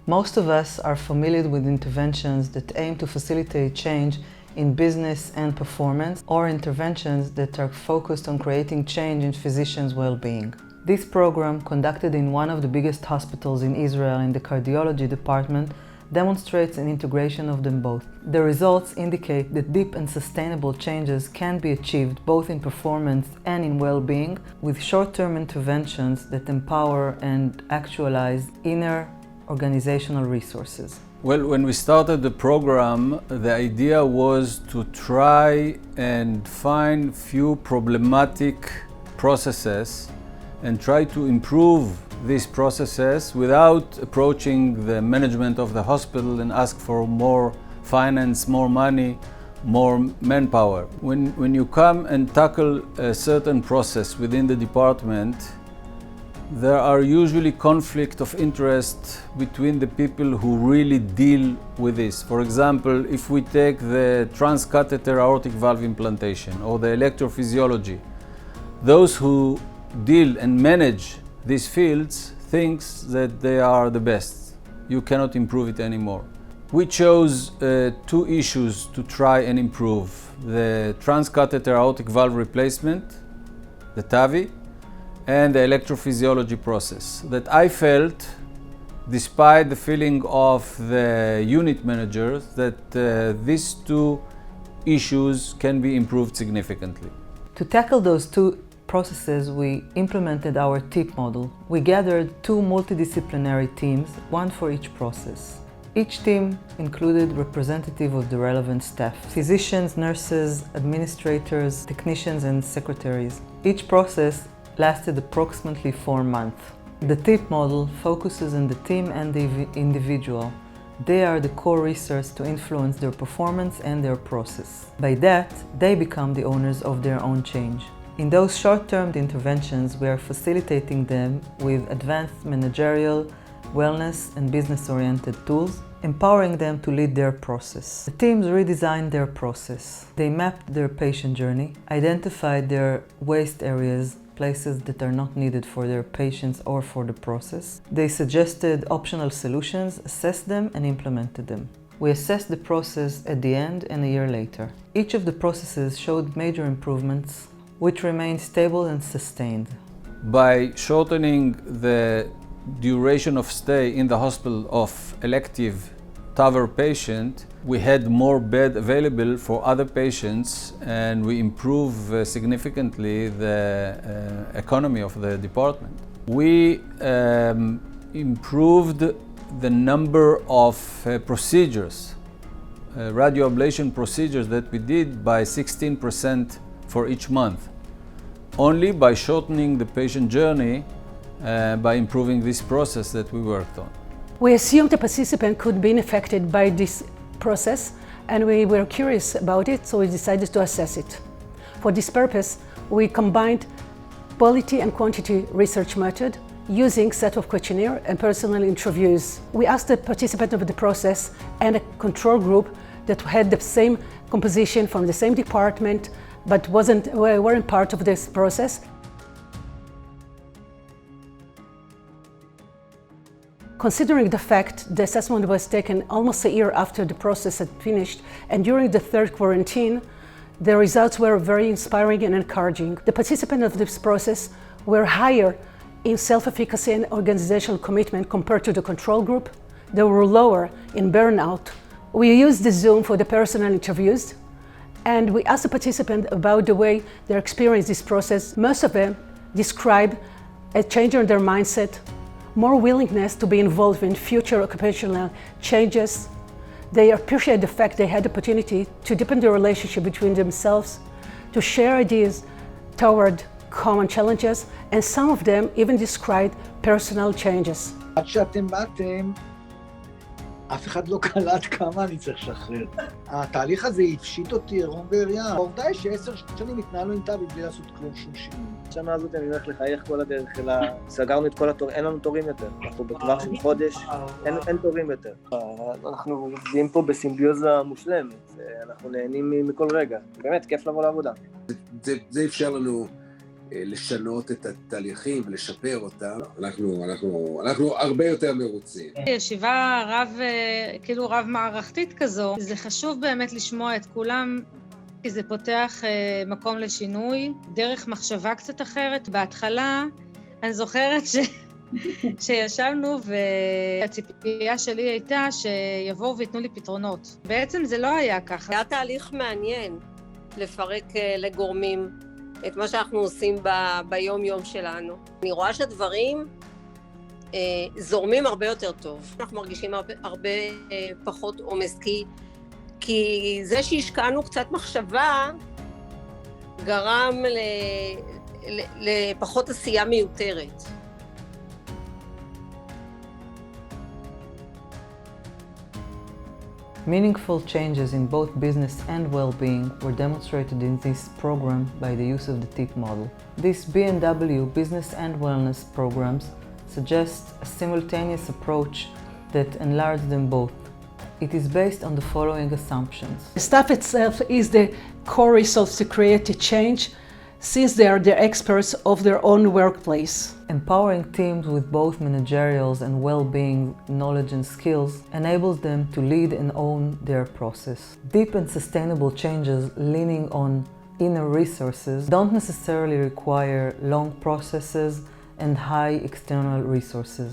Most of us are familiar with interventions that aim to facilitate change in business and performance, or interventions that are focused on creating change in physicians' well-being. This program, conducted in one of the biggest hospitals in Israel in the cardiology department, demonstrates an integration of them both. The results indicate that deep and sustainable changes can be achieved both in performance and in well-being with short-term interventions that empower and actualize inner organizational resources. Well, when we started the program, the idea was to try and find few problematic processes and try to improve these processes without approaching the management of the hospital and ask for more finance, more money, more manpower. When you come and tackle a certain process within the department, there are usually conflict of interest between the people who really deal with this. For example, if we take the transcatheter aortic valve implantation or the electrophysiology, those who deal and manage these fields thinks that they are the best. You cannot improve it anymore. We chose two issues to try and improve: the transcatheter aortic valve replacement, the TAVI, and the electrophysiology process that I felt, despite the feeling of the unit managers, that these two issues can be improved significantly. To tackle those two processes, we implemented our TIP model. We gathered two multidisciplinary teams, one for each process. Each team included representatives of the relevant staff: physicians, nurses, administrators, technicians, and secretaries. Each process lasted approximately 4 months. The TIP model focuses on the team and the individual. They are the core resource to influence their performance and their process. By that, they become the owners of their own change. In those short-term interventions, we are facilitating them with advanced managerial, wellness, and business-oriented tools, empowering them to lead their process. The teams redesigned their process. They mapped their patient journey, identified their waste areas, places that are not needed for their patients or for the process. They suggested optional solutions, assessed them, and implemented them. We assessed the process at the end and a year later. Each of the processes showed major improvements, which remained stable and sustained. By shortening the duration of stay in the hospital of elective TAVR patient, we had more bed available for other patients, and we improve significantly the economy of the department. We improved the number of procedures, radioablation procedures that we did by 16% for each month, only by shortening the patient journey by improving this process that we worked on. We assumed the participant could be affected by this process, and we were curious about it, so we decided to assess it. For this purpose, we combined quality and quantity research method using set of questionnaire and personal interviews. We asked the participant of the process and a control group that had the same composition from the same department but weren't part of this process. Considering the fact the assessment was taken almost a year after the process had finished and during the third quarantine, the results were very inspiring and encouraging. The participants of this process were higher in self-efficacy and organizational commitment compared to the control group. They were lower in burnout. We used the Zoom for the personal interviews, and we asked the participants about the way they experienced this process. Most of them described a change in their mindset, more willingness to be involved in future occupational changes. They appreciate the fact they had the opportunity to deepen the relationship between themselves, to share ideas toward common challenges, and some of them even described personal changes. עד שאתם באתם, אף אחד לא קלט כמה אני צריך לשחרר. התהליך הזה הפשיט אותי עירום בעירייה. העובדה היא ש10 שנים התנהלנו עם טאבי בלי לעשות כלום, שום שינוי. השנה הזאת אני הולך לחייך כל הדרך, אלא סגרנו את כל התורים, אין לנו תורים יותר. אנחנו בטווח של חודש, אין תורים יותר. אנחנו עובדים פה בסימביוזה מושלמת, אנחנו נהנים מכל רגע. באמת, כיף לבוא לעבודה. זה אפשר לנו לשנות את התהליכים ולשפר אותם, אנחנו הרבה יותר מרוצים. ישיבה רב מערכתית כזו, זה חשוב באמת לשמוע את כולם, כי זה פותח מקום לשינוי, דרך מחשבה קצת אחרת. בהתחלה אני זוכרת שישבנו והציפייה שלי הייתה שיבואו ויתנו לי פתרונות. בעצם זה לא היה ככה. היה תהליך מעניין לפרק לגורמים את מה שאנחנו עושים ביום יום שלנו. אני רואה שהדברים זורמים הרבה יותר טוב. אנחנו מרגישים הרבה פחות עומס, כי זה שהשקענו קצת מחשבה גרם לפחות עשייה מיותרת. Meaningful changes in both business and well-being were demonstrated in this program by the use of the TIP model. These B&W Business and Wellness programs suggest a simultaneous approach that enlarges them both. It is based on the following assumptions. The staff itself is the core resource to create a change, since they are the experts of their own workplace. Empowering teams with both managerial and well-being knowledge and skills enables them to lead and own their process. Deep and sustainable changes leaning on inner resources don't necessarily require long processes and high external resources.